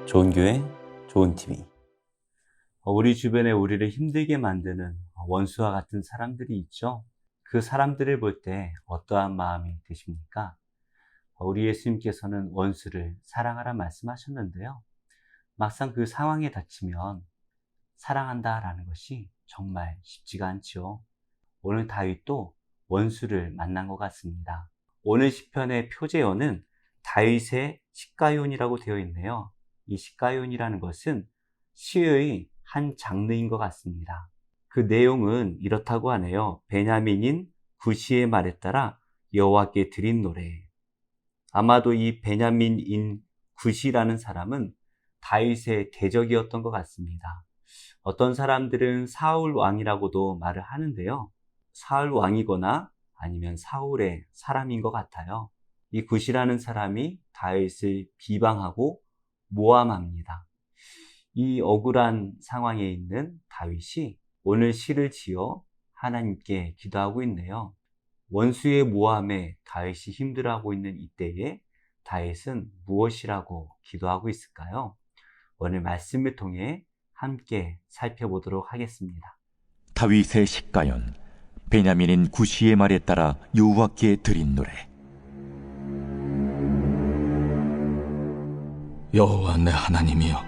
좋은 교회, 좋은 TV. 우리 주변에 우리를 힘들게 만드는 원수와 같은 사람들이 있죠. 그 사람들을 볼 때 어떠한 마음이 드십니까? 우리 예수님께서는 원수를 사랑하라 말씀하셨는데요. 막상 그 상황에 닥치면 사랑한다라는 것이 정말 쉽지가 않죠. 오늘 다윗도 원수를 만난 것 같습니다. 오늘 시편의 표제어는 다윗의 시가요니라고 되어 있네요. 이 시가요니라는 것은 시의 한 장르인 것 같습니다. 그 내용은 이렇다고 하네요. 베냐민인 구시의 말에 따라 여호와께 드린 노래. 아마도 이 베냐민인 구시라는 사람은 다윗의 대적이었던 것 같습니다. 어떤 사람들은 사울 왕이라고도 말을 하는데요. 사울 왕이거나 아니면 사울의 사람인 것 같아요. 이 굿이라는 사람이 다윗을 비방하고 모함합니다. 이 억울한 상황에 있는 다윗이 오늘 시를 지어 하나님께 기도하고 있네요. 원수의 모함에 다윗이 힘들어하고 있는 이때에 다윗은 무엇이라고 기도하고 있을까요? 오늘 말씀을 통해 함께 살펴보도록 하겠습니다. 다윗의 시가연, 베냐민인 구시의 말에 따라 여호와께 드린 노래. 여호와 내 하나님이여,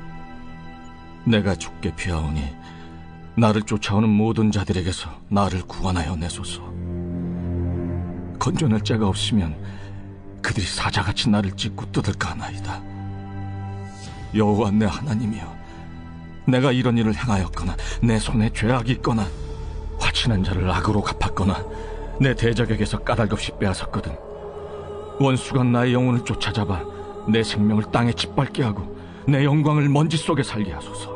내가 주께 피하오니 나를 쫓아오는 모든 자들에게서 나를 구원하여 내소서. 건져낼 자가 없으면 그들이 사자같이 나를 찢고 뜯을까 하나이다. 여호와 내 하나님이여, 내가 이런 일을 행하였거나 내 손에 죄악이 있거나 화친한 자를 악으로 갚았거나 내 대적에게서 까닭없이 빼앗았거든 원수가 나의 영혼을 쫓아잡아 내 생명을 땅에 짓밟게 하고 내 영광을 먼지 속에 살게 하소서.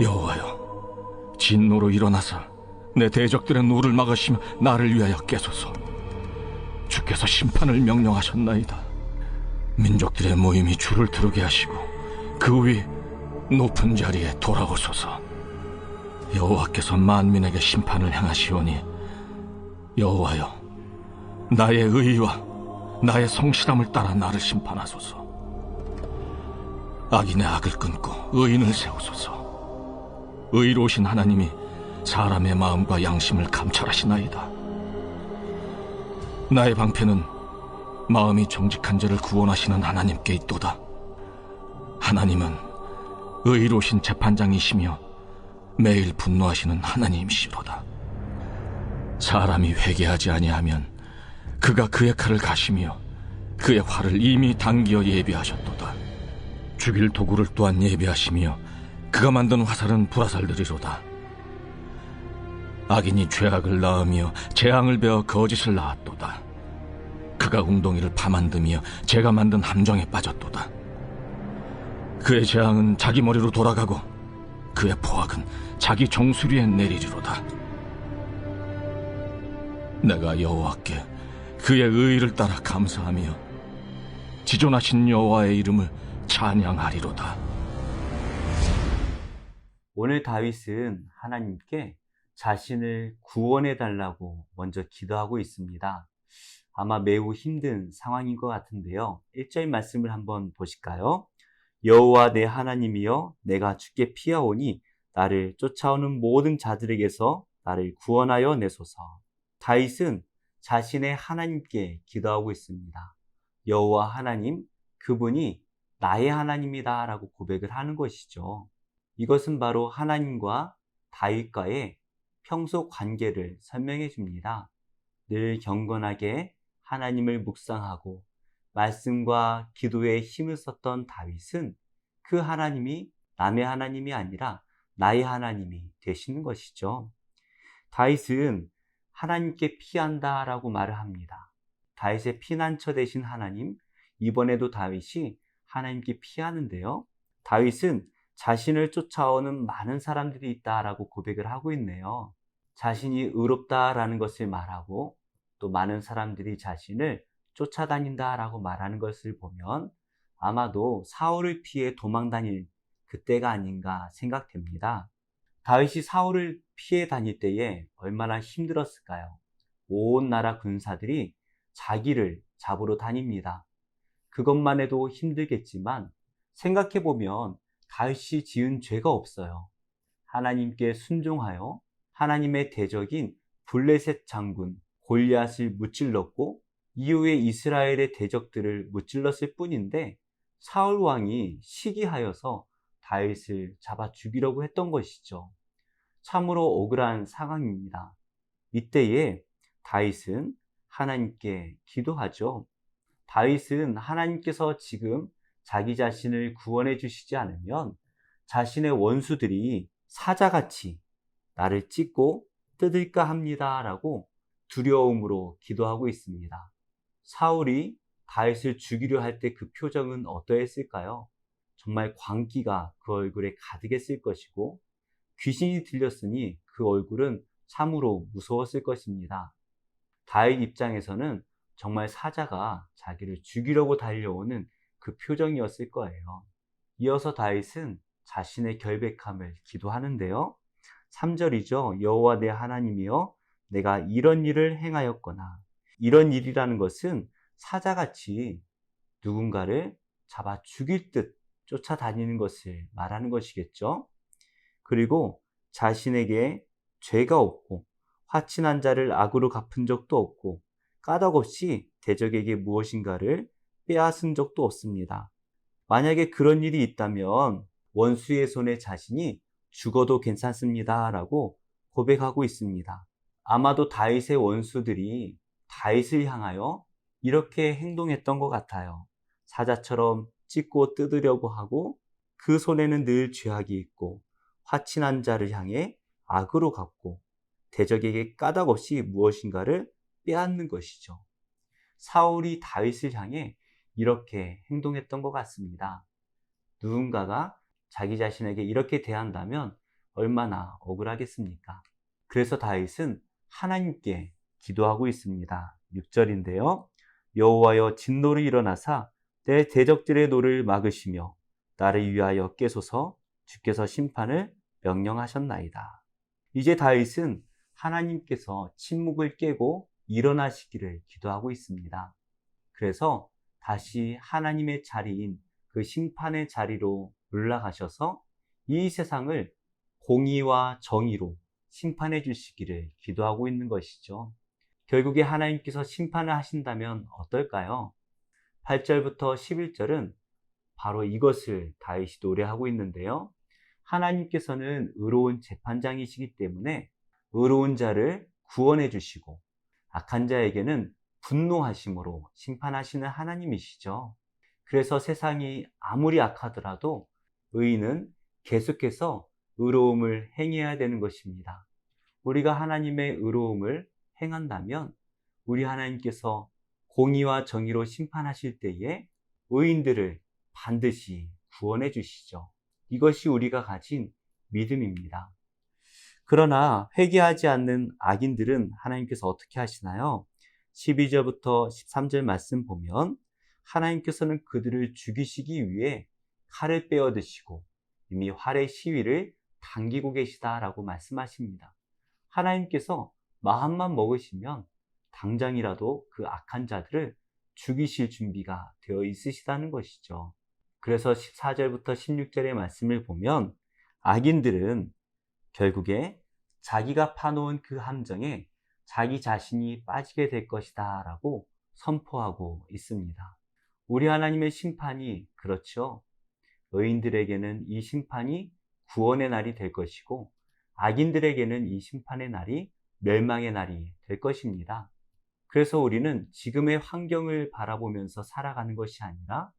여호와여, 진노로 일어나사 내 대적들의 노를 막으시며 나를 위하여 깨소서. 주께서 심판을 명령하셨나이다. 민족들의 모임이 주를 들게 하시고 그 위 높은 자리에 돌아오소서. 여호와께서 만민에게 심판을 행하시오니 여호와여, 나의 의와 나의 성실함을 따라 나를 심판하소서. 악인의 악을 끊고 의인을 세우소서. 의로우신 하나님이 사람의 마음과 양심을 감찰하시나이다. 나의 방패는 마음이 정직한 자를 구원하시는 하나님께 있도다. 하나님은 의로우신 재판장이시며 매일 분노하시는 하나님이시로다. 사람이 회개하지 아니하면 그가 그의 칼을 가시며 그의 활을 이미 당기어 예비하셨도다. 죽일 도구를 또한 예비하시며 그가 만든 화살은 불화살들이로다. 악인이 죄악을 낳으며 재앙을 베어 거짓을 낳았도다. 그가 웅덩이를 파만드며 제가 만든 함정에 빠졌도다. 그의 재앙은 자기 머리로 돌아가고 그의 포악은 자기 정수리에 내리리로다. 내가 여호와께 그의 의의를 따라 감사하며 지존하신 여호와의 이름을 찬양하리로다. 오늘 다윗은 하나님께 자신을 구원해달라고 먼저 기도하고 있습니다. 아마 매우 힘든 상황인 것 같은데요. 1절 말씀을 한번 보실까요? 여호와 내 하나님이여, 내가 주께 피하오니 나를 쫓아오는 모든 자들에게서 나를 구원하여 내소서. 다윗은 자신의 하나님께 기도하고 있습니다. 여호와 하나님, 그분이 나의 하나님이다 라고 고백을 하는 것이죠. 이것은 바로 하나님과 다윗과의 평소 관계를 설명해 줍니다. 늘 경건하게 하나님을 묵상하고 말씀과 기도에 힘을 썼던 다윗은 그 하나님이 남의 하나님이 아니라 나의 하나님이 되시는 것이죠. 다윗은 하나님께 피한다라고 말을 합니다. 다윗의 피난처 되신 하나님, 이번에도 다윗이 하나님께 피하는데요. 다윗은 자신을 쫓아오는 많은 사람들이 있다라고 고백을 하고 있네요. 자신이 의롭다라는 것을 말하고 또 많은 사람들이 자신을 쫓아다닌다라고 말하는 것을 보면 아마도 사울을 피해 도망 다닐 그때가 아닌가 생각됩니다. 다윗이 사울을 피해 다닐 때에 얼마나 힘들었을까요? 온 나라 군사들이 자기를 잡으러 다닙니다. 그것만 해도 힘들겠지만 생각해보면 다윗이 지은 죄가 없어요. 하나님께 순종하여 하나님의 대적인 블레셋 장군 골리앗을 무찔렀고 이후에 이스라엘의 대적들을 무찔렀을 뿐인데 사울 왕이 시기하여서 다윗을 잡아 죽이려고 했던 것이죠. 참으로 억울한 상황입니다. 이때에 다윗은 하나님께 기도하죠. 다윗은 하나님께서 지금 자기 자신을 구원해 주시지 않으면 자신의 원수들이 사자같이 나를 찢고 뜯을까 합니다 라고 두려움으로 기도하고 있습니다. 사울이 다윗을 죽이려 할 때 그 표정은 어떠했을까요? 정말 광기가 그 얼굴에 가득했을 것이고 귀신이 들렸으니 그 얼굴은 참으로 무서웠을 것입니다. 다윗 입장에서는 정말 사자가 자기를 죽이려고 달려오는 그 표정이었을 거예요. 이어서 다윗은 자신의 결백함을 기도하는데요. 3절이죠. 여호와 내 하나님이여 내가 이런 일을 행하였거나, 이런 일이라는 것은 사자같이 누군가를 잡아 죽일 듯 쫓아다니는 것을 말하는 것이겠죠. 그리고 자신에게 죄가 없고 화친한 자를 악으로 갚은 적도 없고 까닭없이 대적에게 무엇인가를 빼앗은 적도 없습니다. 만약에 그런 일이 있다면 원수의 손에 자신이 죽어도 괜찮습니다 라고 고백하고 있습니다. 아마도 다윗의 원수들이 다윗을 향하여 이렇게 행동했던 것 같아요. 사자처럼 찢고 뜯으려고 하고 그 손에는 늘 죄악이 있고 화친한 자를 향해 악으로 갚고 대적에게 까닭없이 무엇인가를 빼앗는 것이죠. 사울이 다윗을 향해 이렇게 행동했던 것 같습니다. 누군가가 자기 자신에게 이렇게 대한다면 얼마나 억울하겠습니까? 그래서 다윗은 하나님께 기도하고 있습니다. 6절인데요. 여호와여 진노를 일어나사 내 대적들의 노를 막으시며 나를 위하여 깨소서. 주께서 심판을 명령하셨나이다. 이제 다윗은 하나님께서 침묵을 깨고 일어나시기를 기도하고 있습니다. 그래서 다시 하나님의 자리인 그 심판의 자리로 올라가셔서 이 세상을 공의와 정의로 심판해 주시기를 기도하고 있는 것이죠. 결국에 하나님께서 심판을 하신다면 어떨까요? 8절부터 11절은 바로 이것을 다윗이 노래하고 있는데요. 하나님께서는 의로운 재판장이시기 때문에 의로운 자를 구원해 주시고 악한 자에게는 분노하심으로 심판하시는 하나님이시죠. 그래서 세상이 아무리 악하더라도 의인은 계속해서 의로움을 행해야 되는 것입니다. 우리가 하나님의 의로움을 행한다면 우리 하나님께서 공의와 정의로 심판하실 때에 의인들을 반드시 구원해 주시죠. 이것이 우리가 가진 믿음입니다. 그러나 회개하지 않는 악인들은 하나님께서 어떻게 하시나요? 12절부터 13절 말씀 보면 하나님께서는 그들을 죽이시기 위해 칼을 빼어 드시고 이미 활의 시위를 당기고 계시다라고 말씀하십니다. 하나님께서 마음만 먹으시면 당장이라도 그 악한 자들을 죽이실 준비가 되어 있으시다는 것이죠. 그래서 14절부터 16절의 말씀을 보면 악인들은 결국에 자기가 파놓은 그 함정에 자기 자신이 빠지게 될 것이다 라고 선포하고 있습니다. 우리 하나님의 심판이 그렇죠. 의인들에게는 이 심판이 구원의 날이 될 것이고 악인들에게는 이 심판의 날이 멸망의 날이 될 것입니다. 그래서 우리는 지금의 환경을 바라보면서 살아가는 것이 아니라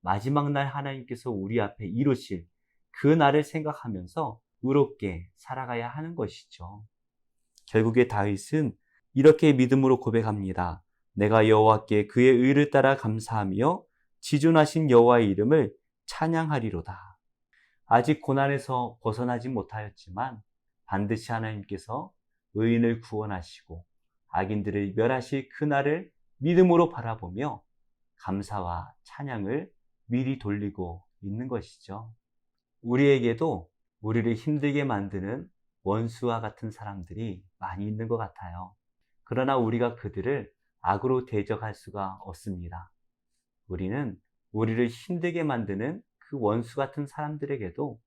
마지막 날 하나님께서 우리 앞에 이루실 그 날을 생각하면서 의롭게 살아가야 하는 것이죠. 결국에 다윗은 이렇게 믿음으로 고백합니다. 내가 여호와께 그의 의를 따라 감사하며 지존하신 여호와의 이름을 찬양하리로다. 아직 고난에서 벗어나지 못하였지만 반드시 하나님께서 의인을 구원하시고 악인들을 멸하실 그날을 믿음으로 바라보며 감사와 찬양을 미리 돌리고 있는 것이죠. 우리에게도 우리를 힘들게 만드는 원수와 같은 사람들이 많이 있는 것 같아요. 그러나 우리가 그들을 악으로 대적할 수가 없습니다. 우리는 우리를 힘들게 만드는 그 원수 같은 사람들에게도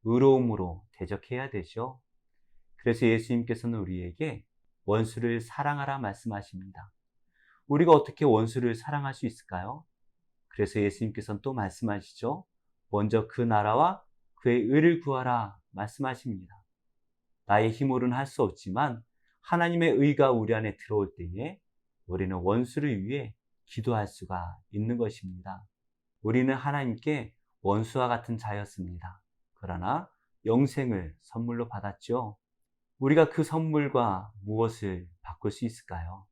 의로움으로 대적해야 되죠. 그래서 예수님께서는 우리에게 원수를 사랑하라 말씀하십니다. 우리가 어떻게 원수를 사랑할 수 있을까요? 그래서 예수님께서는 또 말씀하시죠. 먼저 그 나라와 그의 의를 구하라 말씀하십니다. 나의 힘으로는 할 수 없지만 하나님의 의가 우리 안에 들어올 때에 우리는 원수를 위해 기도할 수가 있는 것입니다. 우리는 하나님께 원수와 같은 자였습니다. 그러나 영생을 선물로 받았죠. 우리가 그 선물과 무엇을 바꿀 수 있을까요?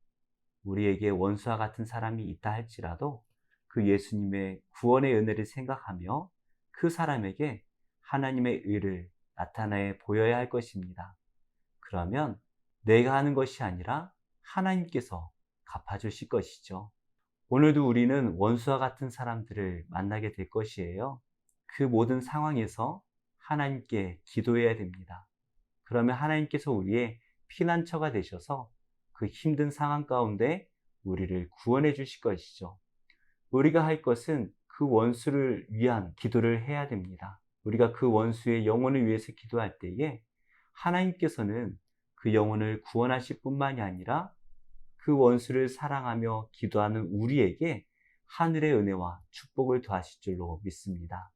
우리에게 원수와 같은 사람이 있다 할지라도 그 예수님의 구원의 은혜를 생각하며 그 사람에게 하나님의 의를 나타내 보여야 할 것입니다. 그러면 내가 하는 것이 아니라 하나님께서 갚아주실 것이죠. 오늘도 우리는 원수와 같은 사람들을 만나게 될 것이에요. 그 모든 상황에서 하나님께 기도해야 됩니다. 그러면 하나님께서 우리의 피난처가 되셔서 그 힘든 상황 가운데 우리를 구원해 주실 것이죠. 우리가 할 것은 그 원수를 위한 기도를 해야 됩니다. 우리가 그 원수의 영혼을 위해서 기도할 때에 하나님께서는 그 영혼을 구원하실 뿐만이 아니라 그 원수를 사랑하며 기도하는 우리에게 하늘의 은혜와 축복을 더하실 줄로 믿습니다.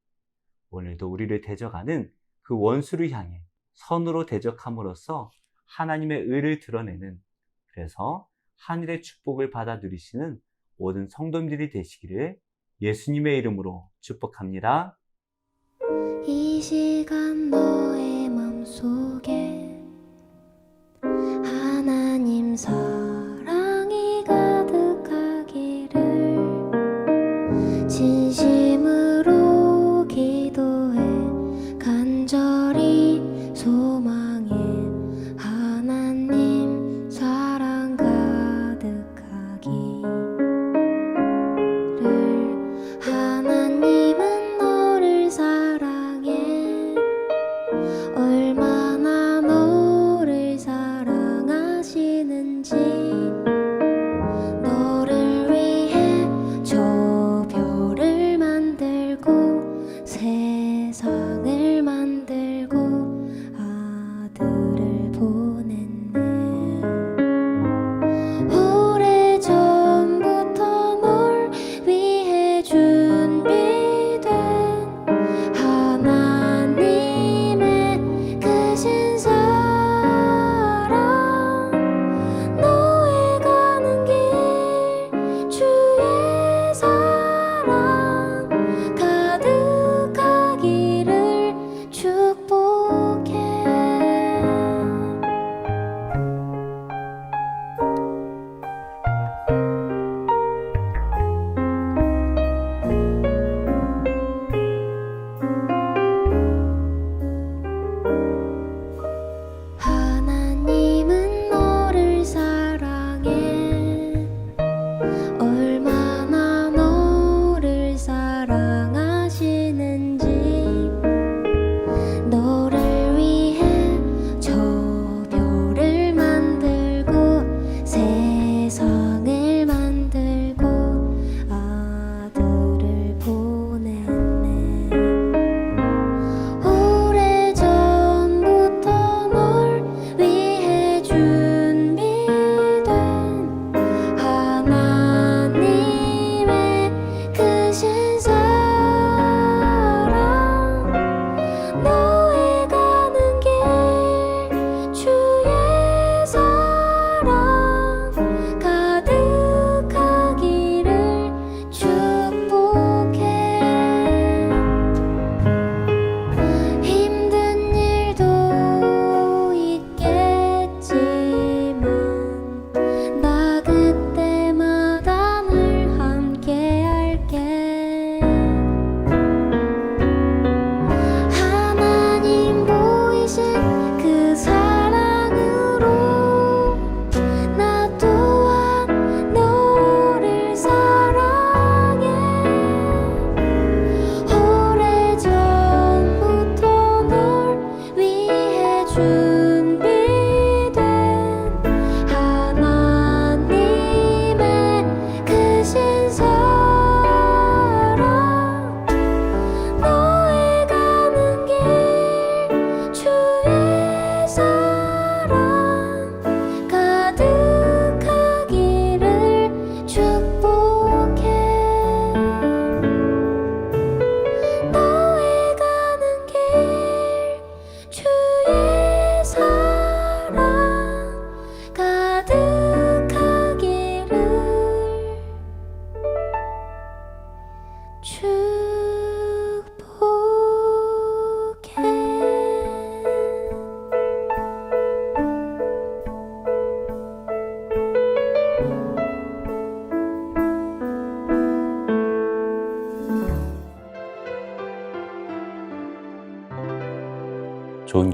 오늘도 우리를 대적하는 그 원수를 향해 선으로 대적함으로써 하나님의 의를 드러내는, 그래서 하늘의 축복을 받아 누리시는 모든 성도님들이 되시기를 예수님의 이름으로 축복합니다. 이 시간 너의 맘속에 하나님 사랑이 가득하기를 진심으로 기도해 간절히 소망해 하나님 사랑 가득하기를. 하나님은 너를 사랑해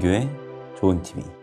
좋은 교회, 좋은 TV.